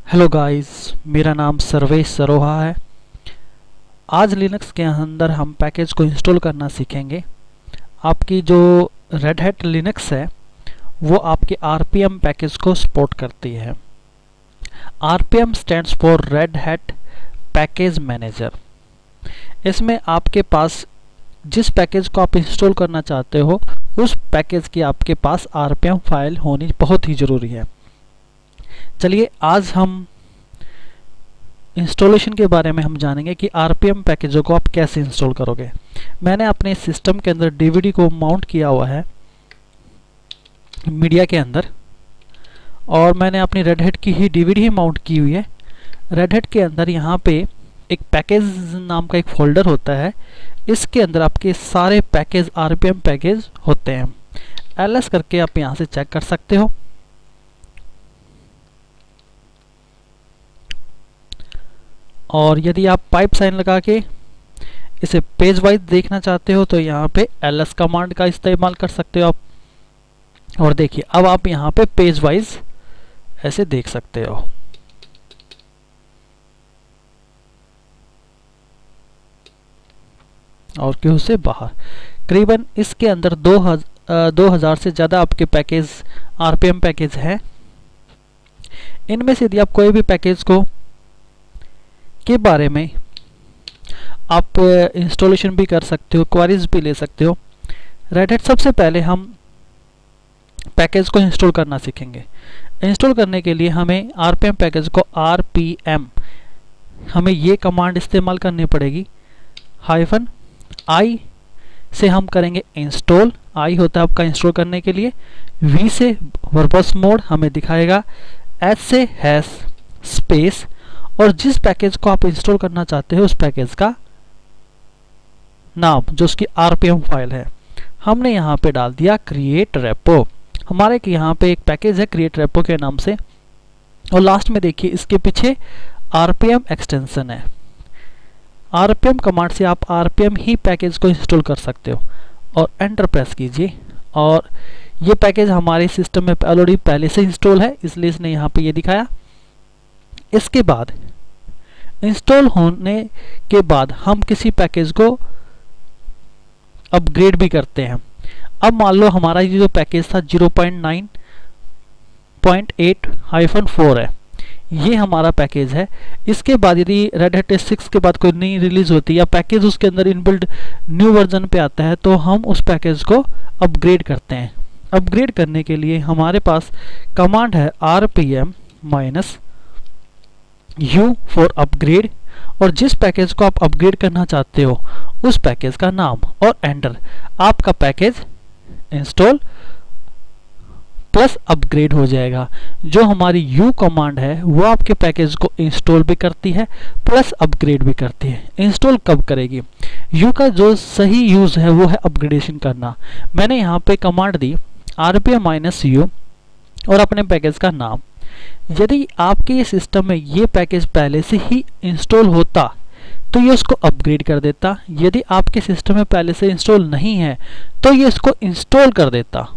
Hello guys, मेरा नाम सर्वेश सरोहा है। आज लिनक्स के अंदर हम पैकेज को इंस्टॉल करना सीखेंगे। आपकी जो रेड हैट लिनक्स है वो आपके आरपीएम पैकेज को सपोर्ट करती है। RPM stands for red hat package manager. इसमें आपके पास जिस पैकेज को आप इंस्टॉल करना चाहते हो उस पैकेज की आपके पास आरपीएम फाइल होनी बहुत ही ज़रूरी है। चलिए आज हम इंस्टॉलेशन के बारे में हम जानेंगे कि आरपीएम पैकेजों को आप कैसे इंस्टॉल करोगे। मैंने अपने सिस्टम के अंदर डीवीडी को माउंट किया हुआ है मीडिया के अंदर, और मैंने अपनी रेड हैट की ही डीवीडी ही माउंट की हुई है। रेड हैट के अंदर यहाँ पे एक पैकेज नाम का एक फोल्डर होता है। इसके अंदर आपके सारे पैकेज आरपीएम पैकेज होते हैं। ls करके आप यहाँ से चेक कर सकते हो। और यदि आप पाइप साइन लगा के इसे पेज वाइज देखना चाहते हो तो यहाँ पे ls कमांड का इस्तेमाल कर सकते हो आप। और देखिए अब आप यहाँ पे पेज वाइज ऐसे देख सकते हो। और क्यों से बाहर करीबन इसके अंदर 2000 से ज़्यादा आपके पैकेज आरपीएम पैकेज हैं। इनमें से यदि आप कोई भी पैकेज को के बारे में आप इंस्टॉलेशन भी कर सकते हो, क्वारीज भी ले सकते हो। रेड हैट सबसे पहले हम पैकेज को इंस्टॉल करना सीखेंगे। इंस्टॉल करने के लिए हमें आरपीएम पैकेज को आरपीएम हमें ये कमांड इस्तेमाल करनी पड़ेगी। -i से हम करेंगे इंस्टॉल। i होता है आपका इंस्टॉल करने के लिए। v से वर्बस मोड हमें दिखाएगा। h से हैश स्पेस और जिस पैकेज को आप इंस्टॉल करना चाहते हो उस पैकेज का नाम जो उसकी आरपीएम फाइल है। हमने यहाँ पे डाल दिया क्रिएट रेपो। हमारे यहाँ पे एक पैकेज है क्रिएट रेपो के नाम से, और लास्ट में देखिए इसके पीछे आरपीएम एक्सटेंशन है। आरपीएम कमांड से आप आरपीएम ही पैकेज को इंस्टॉल कर सकते हो और एंटर प्रेस कीजिए। और ये पैकेज हमारे सिस्टम में ऑलरेडी पहले से इंस्टॉल है, इसलिए इसने यहाँ पे ये दिखाया। इसके बाद इंस्टॉल होने के बाद हम किसी पैकेज को अपग्रेड भी करते हैं। अब मान लो हमारा ये जो पैकेज था 0.9.8-4 है, ये हमारा पैकेज है। इसके बाद यदि रेड हैट 6 के बाद कोई नई रिलीज होती है या पैकेज उसके अंदर इनबिल्ट न्यू वर्जन पे आता है तो हम उस पैकेज को अपग्रेड करते हैं। अपग्रेड करने के लिए हमारे पास कमांड है rpm-u फॉर अपग्रेड, और जिस पैकेज को आप अपग्रेड करना चाहते हो उस पैकेज का नाम और एंटर। आपका पैकेज इंस्टॉल प्लस अपग्रेड हो जाएगा। जो हमारी u कमांड है वो आपके पैकेज को इंस्टॉल भी करती है प्लस अपग्रेड भी करती है। इंस्टॉल कब करेगी? u का जो सही यूज है वो है अपग्रेडेशन करना। मैंने यहाँ पे कमांड दी rpm-u और अपने पैकेज का नाम। यदि आपके सिस्टम में ये पैकेज पहले से ही इंस्टॉल होता तो ये उसको अपग्रेड कर देता। यदि आपके सिस्टम में पहले से इंस्टॉल नहीं है तो ये इसको इंस्टॉल कर देता।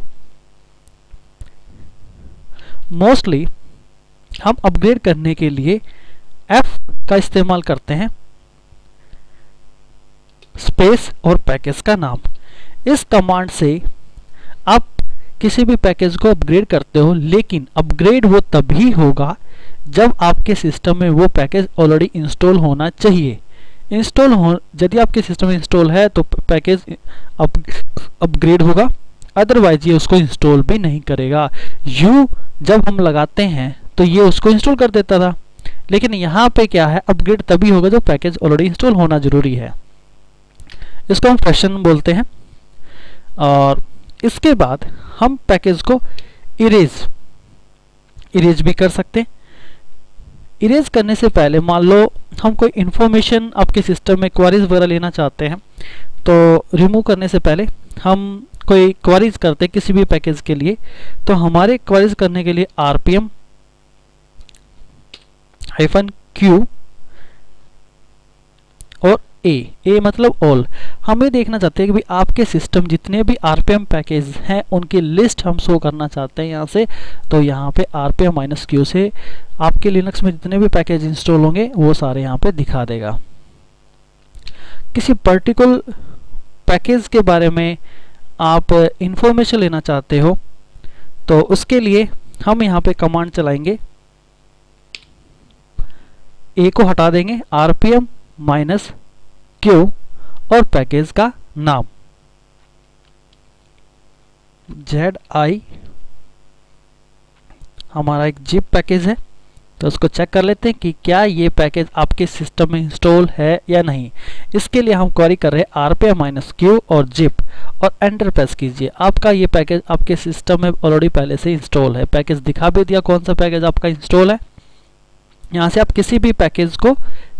मोस्टली हम अपग्रेड करने के लिए F का इस्तेमाल करते हैं, स्पेस और पैकेज का नाम। इस कमांड से आप किसी भी पैकेज को अपग्रेड करते हो, लेकिन अपग्रेड वो तभी होगा जब आपके सिस्टम में वो पैकेज ऑलरेडी इंस्टॉल होना चाहिए। इंस्टॉल हो यदि आपके सिस्टम में इंस्टॉल है तो पैकेज अपग्रेड होगा, अदरवाइज ये उसको इंस्टॉल भी नहीं करेगा। u जब हम लगाते हैं तो ये उसको इंस्टॉल कर देता था, लेकिन यहाँ पे क्या है, अपग्रेड तभी होगा जब पैकेज ऑलरेडी इंस्टॉल होना जरूरी है। इसको हम फंक्शन बोलते हैं। और इसके बाद हम पैकेज को इरेज भी कर सकते हैं। इरेज करने से पहले मान लो हम कोई इंफॉर्मेशन आपके सिस्टम में क्वारीज वगैरह लेना चाहते हैं तो रिमूव करने से पहले हम कोई क्वारीज करते हैं किसी भी पैकेज के लिए, तो हमारे क्वारीज करने के लिए rpm-q और ए मतलब ऑल। हम ये देखना चाहते हैं कि भाई आपके सिस्टम जितने भी RPM पैकेज हैं उनकी लिस्ट हम शो करना चाहते हैं यहाँ से। तो यहाँ पे RPM-Q से आपके लिनक्स में जितने भी पैकेज इंस्टॉल होंगे वो सारे यहाँ पे दिखा देगा। किसी पर्टिकुलर पैकेज के बारे में आप इंफॉर्मेशन लेना चाहते हो तो उसके लिए हम यहाँ पे कमांड चलाएंगे, ए को हटा देंगे, RPM-Q और पैकेज का नाम ZI, हमारा एक जिप पैकेज है तो उसको चेक कर लेते हैं कि क्या ये पैकेज आपके सिस्टम में इंस्टॉल है या नहीं। इसके लिए हम क्वेरी कर रहे हैं RPM-Q और जिप और एंटर प्रेस कीजिए। आपका ये पैकेज आपके सिस्टम में ऑलरेडी पहले से इंस्टॉल है। पैकेज दिखा भी दिया कौन सा पैकेज आपका इंस्टॉल है। यहाँ से आप किसी भी पैकेज को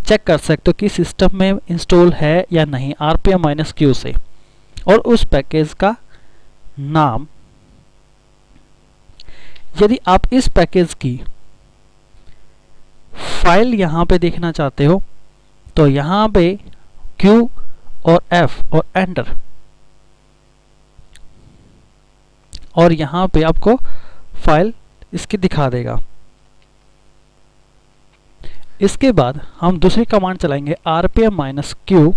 चेक कर सकते हो कि सिस्टम में इंस्टॉल है या नहीं RPM-Q से, और उस पैकेज का नाम। यदि आप इस पैकेज की फाइल यहाँ पे देखना चाहते हो तो यहाँ पे Q और F और एंटर, और यहाँ पे आपको फाइल इसकी दिखा देगा। इसके बाद हम दूसरी कमांड चलाएंगे RPM-Q,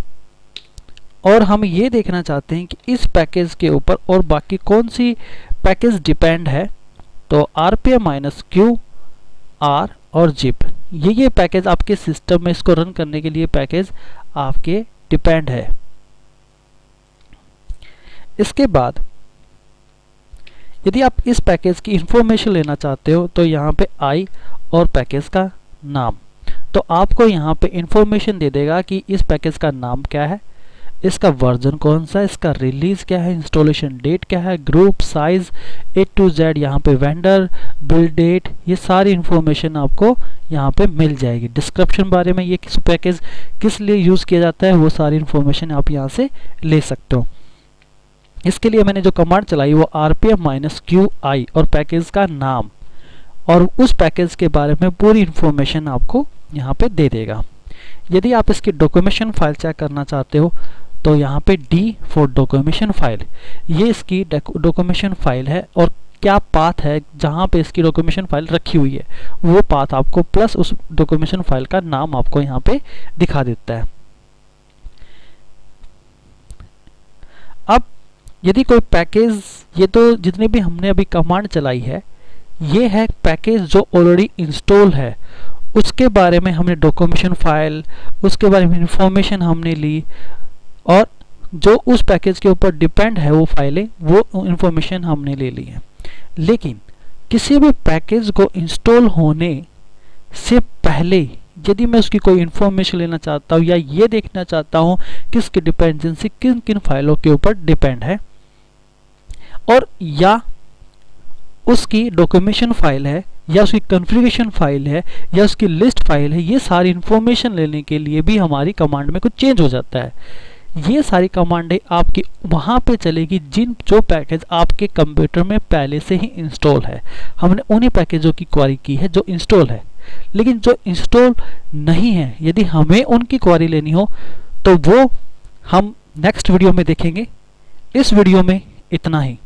और हम ये देखना चाहते हैं कि इस पैकेज के ऊपर और बाकी कौन सी पैकेज डिपेंड है। तो RPM-Q, R और जिप, ये पैकेज आपके सिस्टम में इसको रन करने के लिए पैकेज आपके डिपेंड है। इसके बाद यदि आप इस पैकेज की इंफॉर्मेशन लेना चाहते हो तो यहाँ पे I और पैकेज का नाम, तो आपको यहाँ पे इंफॉर्मेशन दे देगा कि इस पैकेज का नाम क्या है, इसका वर्जन कौन सा है, इसका रिलीज क्या है, इंस्टॉलेशन डेट क्या है, group size A to Z, यहाँ पे वेंडर, बिल्ड डेट, ये सारी इंफॉर्मेशन आपको यहाँ पे मिल जाएगी। डिस्क्रिप्शन बारे में ये किस पैकेज किस लिए यूज़ किया जाता है वो सारी इंफॉर्मेशन आप यहाँ से ले सकते हो। इसके लिए मैंने जो कमांड चलाई वो RPM-Q I और पैकेज का नाम और उस पैकेज के बारे में पूरी इंफॉर्मेशन आपको यहाँ पे दे देगा। यदि आप इसकी डॉक्यूमेंटेशन फाइल चेक करना चाहते हो तो यहाँ पे D फॉर डॉक्यूमेंटेशन फाइल, ये इसकी डॉक्यूमेंटेशन फाइल है और क्या पाथ है जहाँ पे इसकी डॉक्यूमेंटेशन फाइल रखी हुई है वो पाथ आपको प्लस उस डॉक्यूमेंटेशन फाइल का नाम आपको यहाँ पे दिखा देता है। अब यदि कोई पैकेज, ये तो जितने भी हमने अभी कमांड चलाई है ये है पैकेज जो ऑलरेडी इंस्टॉल है, उसके बारे में हमने डॉक्यूमेंटेशन फाइल, उसके बारे में इंफॉर्मेशन हमने ली, और जो उस पैकेज के ऊपर डिपेंड है वो फाइलें, वो इंफॉर्मेशन हमने ले ली है। लेकिन किसी भी पैकेज को इंस्टॉल होने से पहले यदि मैं उसकी कोई इंफॉर्मेशन लेना चाहता हूँ या ये देखना चाहता हूँ कि इसकी डिपेंडेंसी किन किन फाइलों के ऊपर डिपेंड है, और या उसकी डॉक्यूमेंटेशन फाइल है या उसकी कॉन्फ़िगरेशन फाइल है या उसकी लिस्ट फाइल है, ये सारी इंफॉर्मेशन लेने के लिए भी हमारी कमांड में कुछ चेंज हो जाता है। ये सारी कमांडें आपकी वहाँ पे चलेगी जो पैकेज आपके कंप्यूटर में पहले से ही इंस्टॉल है। हमने उन्हीं पैकेजों की क्वेरी की है जो इंस्टॉल है, लेकिन जो इंस्टॉल नहीं है यदि हमें उनकी क्वेरी लेनी हो तो वो हम नेक्स्ट वीडियो में देखेंगे। इस वीडियो में इतना ही।